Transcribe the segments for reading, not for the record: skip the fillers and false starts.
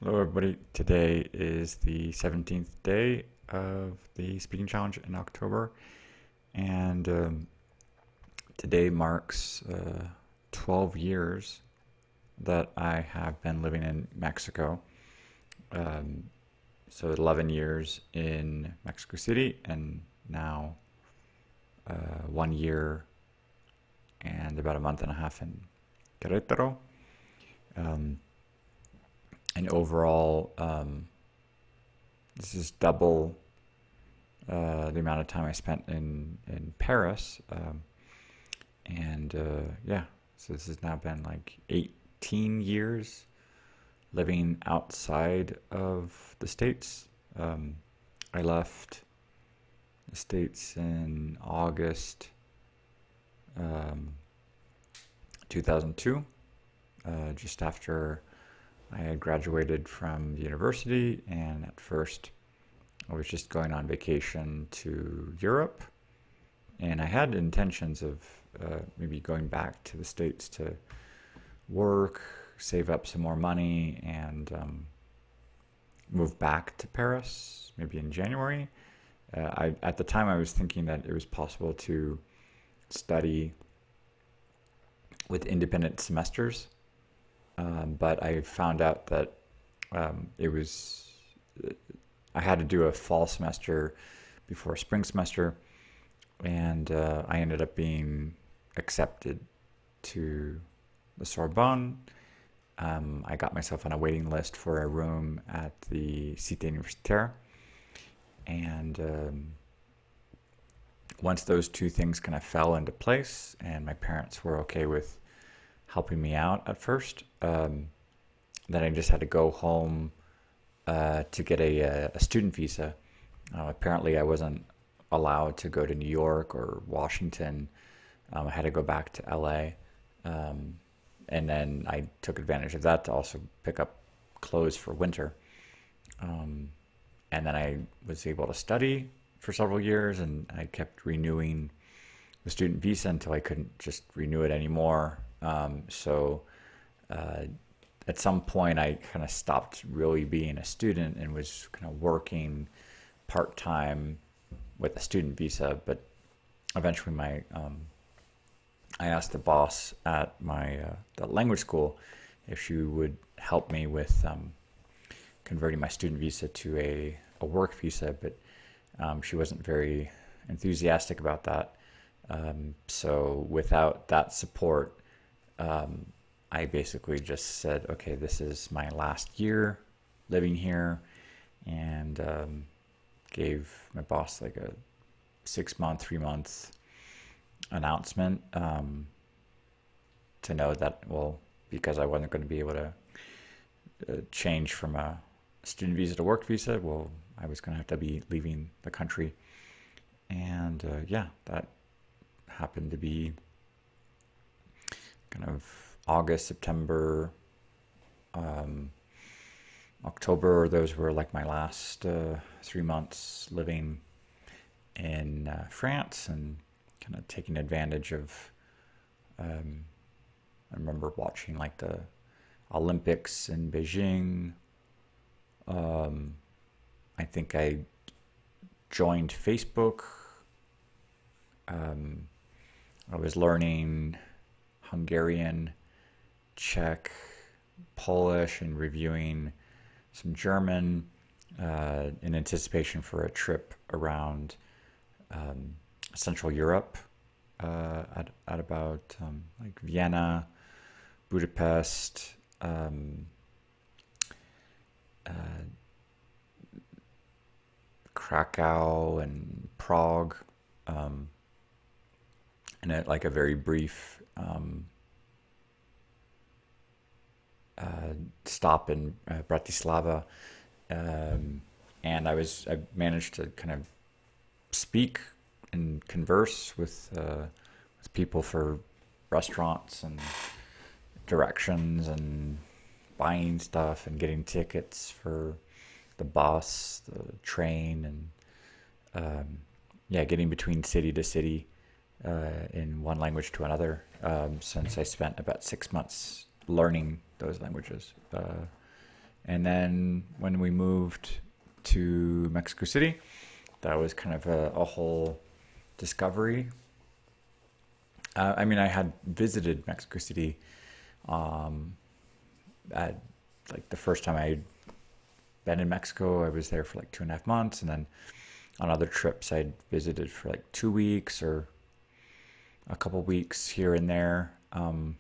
Hello, everybody. Today is the 17th day of the speaking challenge in October, and today marks 12 years that I have been living in Mexico. Um, so 11 years in Mexico City, and now 1 year and about a month and a half in Querétaro. Um, and overall, this is double the amount of time I spent in Paris. And yeah, so this has now been like 18 years living outside of the States. I left the States in August um, 2002, just after I had graduated from the university, and at first I was just going on vacation to Europe, and I had intentions of maybe going back to the States to work, save up some more money, and move back to Paris maybe in January. At the time, I was thinking that it was possible to study with independent semesters, but I found out that it was I had to do a fall semester before a spring semester, and I ended up being accepted to the Sorbonne. I got myself on a waiting list for a room at the Cité Universitaire, and once those two things kind of fell into place, and my parents were okay with helping me out at first, then I just had to go home to get a student visa. Apparently, I wasn't allowed to go to New York or Washington. I had to go back to LA. And then I took advantage of that to also pick up clothes for winter. Um, and then I was able to study for several years, and I kept renewing the student visa until I couldn't just renew it anymore. So uh, at some point, I kind of stopped really being a student and was kind of working part time with a student visa. But eventually, my I asked the boss at my the language school if she would help me with converting my student visa to a work visa, but she wasn't very enthusiastic about that. So without that support, um, I basically just said, okay, this is my last year living here, and gave my boss like a 6 month, 3 month announcement, to know that, well, because I wasn't going to be able to change from a student visa to work visa, well, I was going to have to be leaving the country. And yeah, that happened to be kind of August, September, um, October. Those were like my last 3 months living in France, and kind of taking advantage of. Um, I remember watching like the Olympics in Beijing. Um, I think I joined Facebook. Um, I was learning Hungarian, Czech, Polish, and reviewing some German in anticipation for a trip around um, Central Europe, at about like Vienna, Budapest, uh, Krakow, and Prague, um, and at like a very brief stop in Bratislava. And I managed to kind of speak and converse with people for restaurants and directions and buying stuff and getting tickets for the bus, the train, and yeah, getting between city to city in one language to another. Since I spent about 6 months learning those languages And then when we moved to Mexico City, that was kind of a whole discovery. I mean, I had visited Mexico City at like the first time I'd been in Mexico. I was there for like 2.5 months, and then on other trips I'd visited for like 2 weeks or a couple weeks here and there. Uh,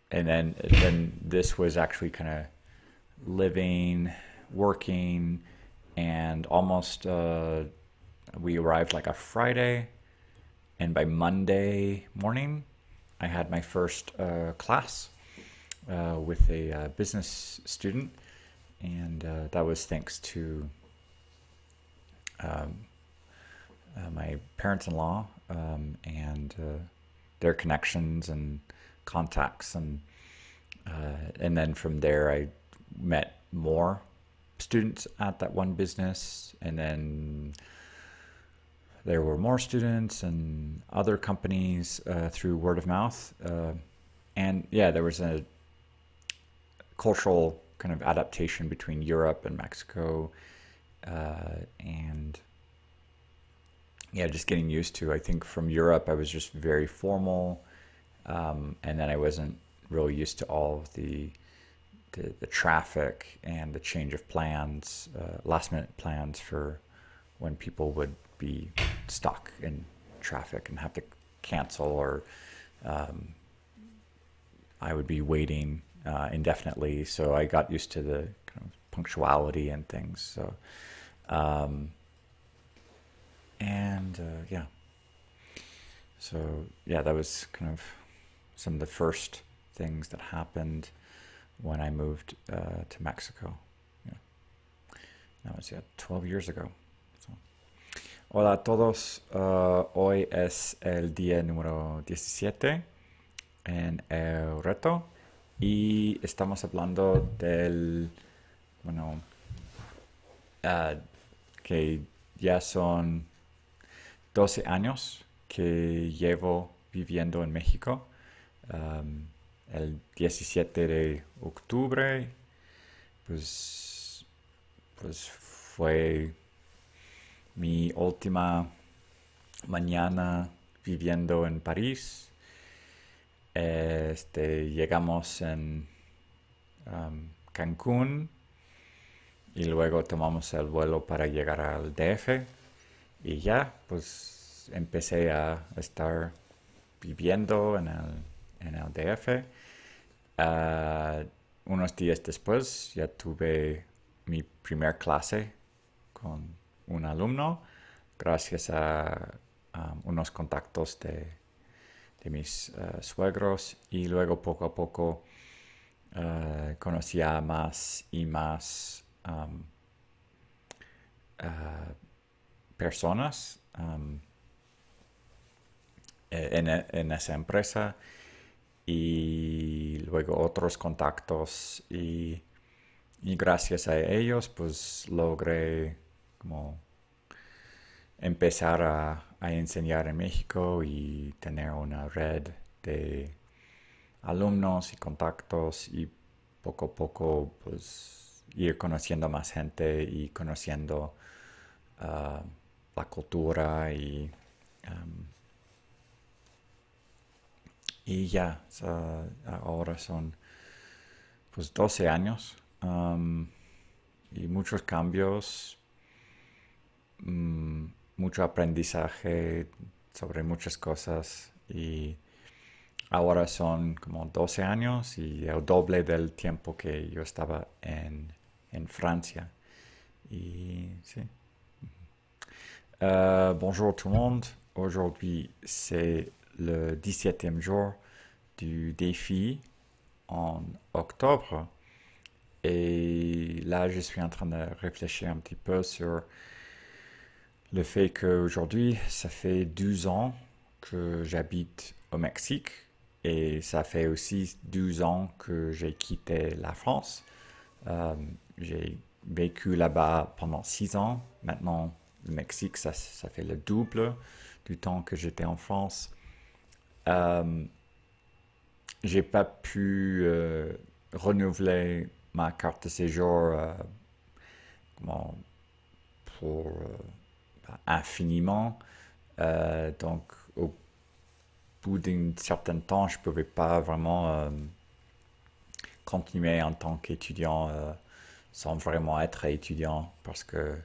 and then this was actually kind of living, working, and almost we arrived like a Friday, and by Monday morning, I had my first class with a business student, and that was thanks to my parents-in-law and their connections and contacts, and then from there I met more students at that one business, and then there were more students and other companies through word of mouth. And yeah, there was a cultural kind of adaptation between Europe and Mexico. And yeah, just getting used to, I think from Europe, I was just very formal. And then I wasn't really used to all of the traffic and the change of plans, last minute plans for when people would be stuck in traffic and have to cancel, or I would be waiting indefinitely. So I got used to the kind of punctuality and things. So, and yeah, so yeah, that was kind of some of the first things that happened when I moved to Mexico. Yeah, that was 12 years ago. So. Hola a todos, hoy es el día número 17 en el reto y estamos hablando del, bueno, que ya son 12 años que llevo viviendo en México. El 17 de octubre, pues fue mi última mañana viviendo en París. Llegamos en Cancún y luego tomamos el vuelo para llegar al DF, y ya, pues empecé a estar viviendo en el DF. Unos días después ya tuve mi primer clase con un alumno, gracias a unos contactos de mis suegros, y luego poco a poco conocía más y más personas en esa empresa, y luego otros contactos, y gracias a ellos pues logré como empezar a enseñar en México y tener una red de alumnos y contactos, y poco a poco pues ir conociendo más gente y conociendo la cultura, y ya, ahora son pues 12 años, y muchos cambios, mucho aprendizaje sobre muchas cosas, y ahora son como 12 años y el doble del tiempo que yo estaba en Francia. Y sí. Bonjour tout le monde. Aujourd'hui, c'est le 17e jour du défi en octobre. Et là, je suis en train de réfléchir un petit peu sur le fait qu'aujourd'hui, ça fait 12 ans que j'habite au Mexique, et ça fait aussi 12 ans que j'ai quitté la France. J'ai vécu là-bas pendant 6 ans. Maintenant, le Mexique, ça fait le double du temps que j'étais en France. Euh, j'ai pas pu renouveler ma carte de séjour comment, pour infiniment. Donc, au bout d'un certain temps, je pouvais pas vraiment continuer en tant qu'étudiant sans vraiment être étudiant parce que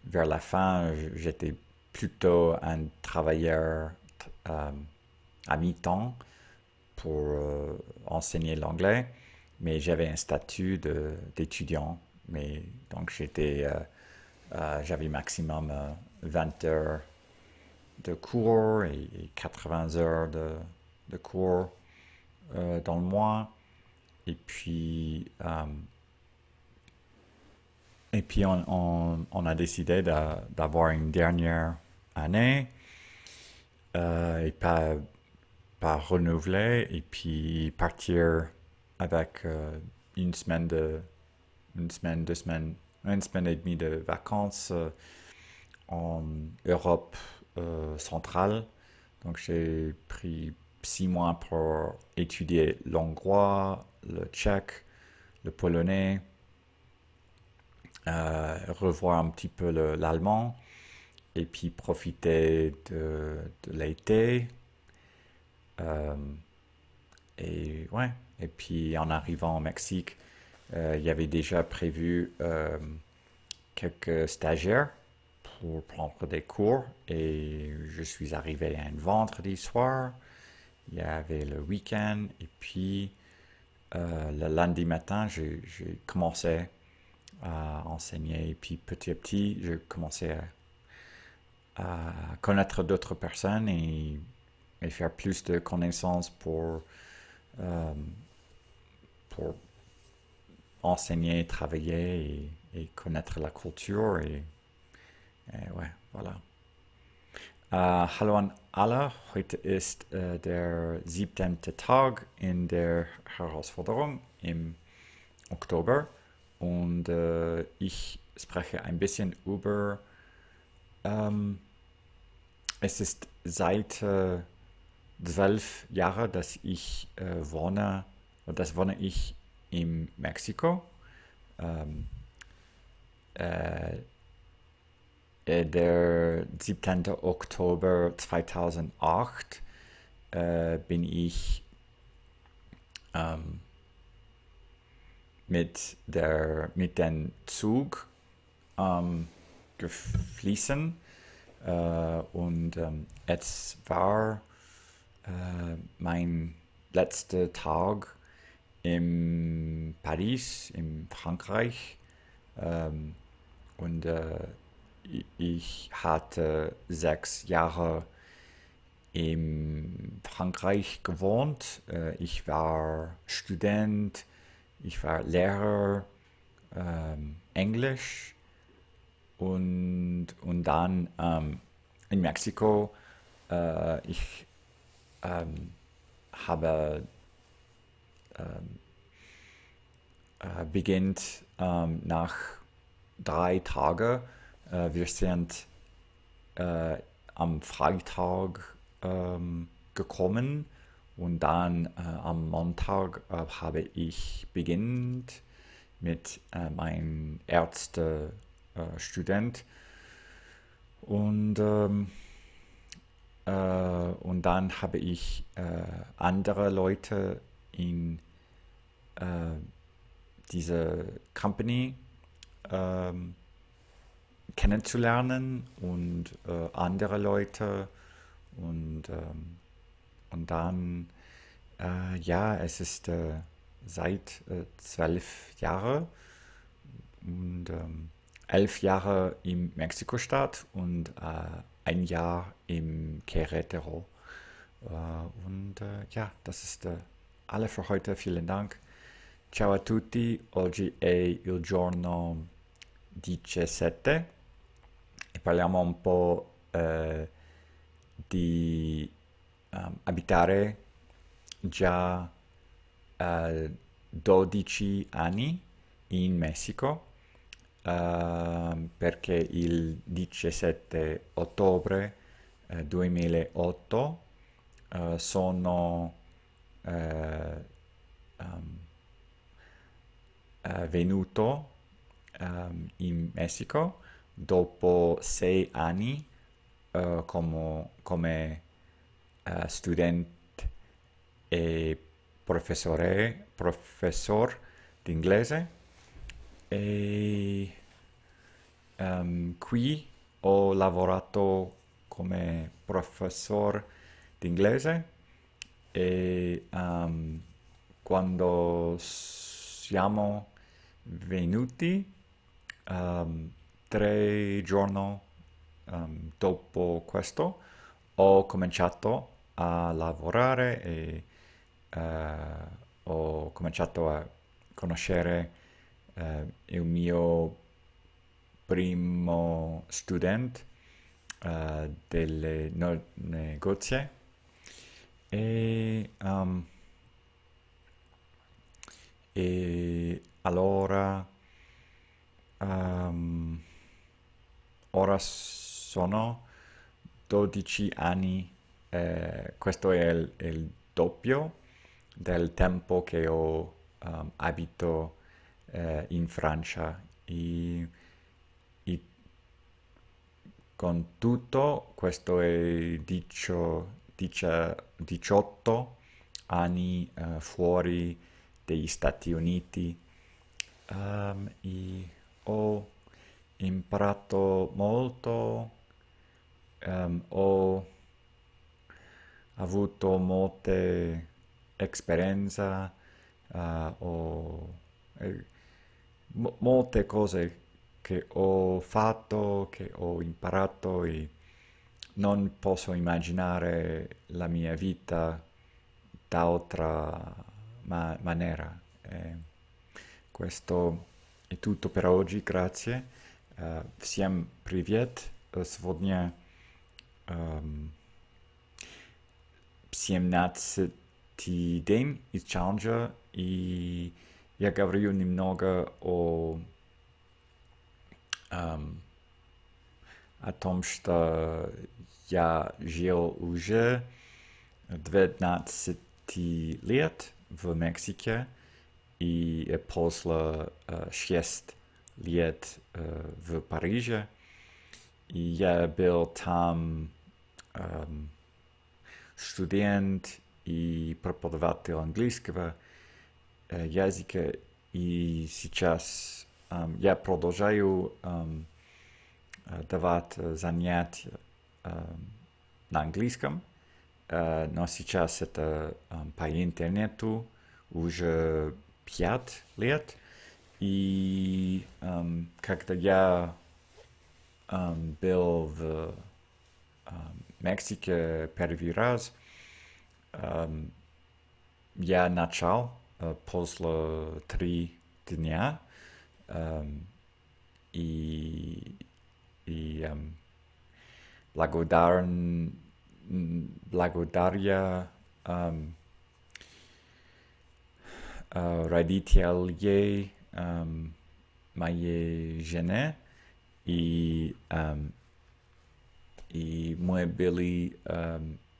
vers la fin, j'étais plutôt un travailleur euh, à mi-temps pour enseigner l'anglais, mais j'avais un statut d'étudiant. Mais donc j'avais maximum 20 heures de cours et 80 heures de cours dans le mois. Et puis, euh, et puis on a décidé d'avoir une dernière année et pas renouveler et puis partir avec une semaine, 2 semaines, une semaine et demie de vacances en Europe centrale. Donc j'ai pris 6 mois pour étudier l'hongrois, le tchèque, le polonais, revoir un petit peu l'allemand et puis profiter de l'été. Euh, et ouais, et puis en arrivant au Mexique, il y avait déjà prévu quelques stagiaires pour prendre des cours et je suis arrivé un vendredi soir. Il y avait le week-end et puis le lundi matin, j'ai commencé à enseigner et puis petit à petit, je commençais à connaître d'autres personnes et faire plus de connaissances euh, pour enseigner, travailler et connaître la culture et ouais, voilà. Hallo an alle, heute ist der 17. Tag in der Herausforderung im Oktober und ich spreche ein bisschen über, ähm, es ist seit 12 Jahren, dass ich wohne, oder das wohne ich in Mexiko. Ähm, äh, der 17. Oktober 2008 bin ich ähm, mit dem Zug geflossen und es war mein letzter Tag in Paris, in Frankreich. Ähm, und ich hatte 6 Jahre in Frankreich gewohnt. Ich war Student, ich war Lehrer, Englisch und dann in Mexiko. Ich habe beginnt nach 3 Tagen. Wir sind am Freitag gekommen und dann am Montag habe ich beginnt mit meinem Ärztestudent und dann habe ich andere Leute in äh, diese Company ähm, kennenzulernen und andere Leute und dann, ja, es ist seit 12 Jahren und 11 Jahre in Mexiko-Stadt und ein Jahr im Querétaro. Ja, das ist alle für heute. Vielen Dank. Ciao a tutti. Oggi è il giorno 17 e parliamo un po' di abitare già 12 anni in Messico perché il 17 ottobre 2008 sono eh, um, venuto in Messico dopo 6 anni come studente e professor di inglese e qui ho lavorato come professor di inglese e quando siamo venuti 3 giorni dopo questo ho cominciato a lavorare e ho cominciato a conoscere il mio primo studente delle negozie e, e allora ora sono 12 anni, questo è il doppio del tempo che ho abito in Francia. E con tutto, questo è 18 anni fuori degli Stati Uniti. E ho imparato molto, ho avuto molte esperienze, eh, molte cose che ho fatto, che ho imparato e non posso immaginare la mia vita d'altra maniera. Questo è tutto per oggi, grazie. Всем привет. Сегодня 17-й день из челленджа, и я говорю немного о том, что я жил уже 12 лет в Мексике и после 6 лет в Париже. И я был там студент и преподаватель английского языка. И сейчас я продолжаю давать занятия на английском, но сейчас это по интернету уже 5 лет. И когда я был в Мексике первый раз, я начал после 3 дня и благодаря родителей моей жены и мы были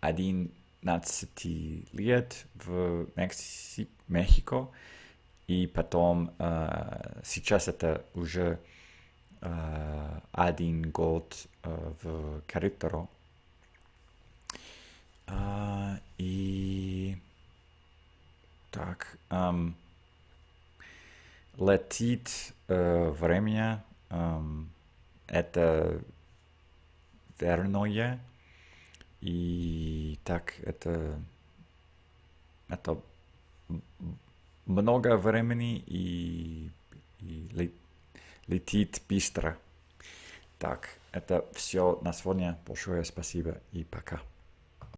11 лет в Мехико, и потом сейчас это уже 1 год в Querétaro. И так, летит время, это верное, и так это много времени и летит быстро. Так, это все на сегодня. Большое спасибо и пока.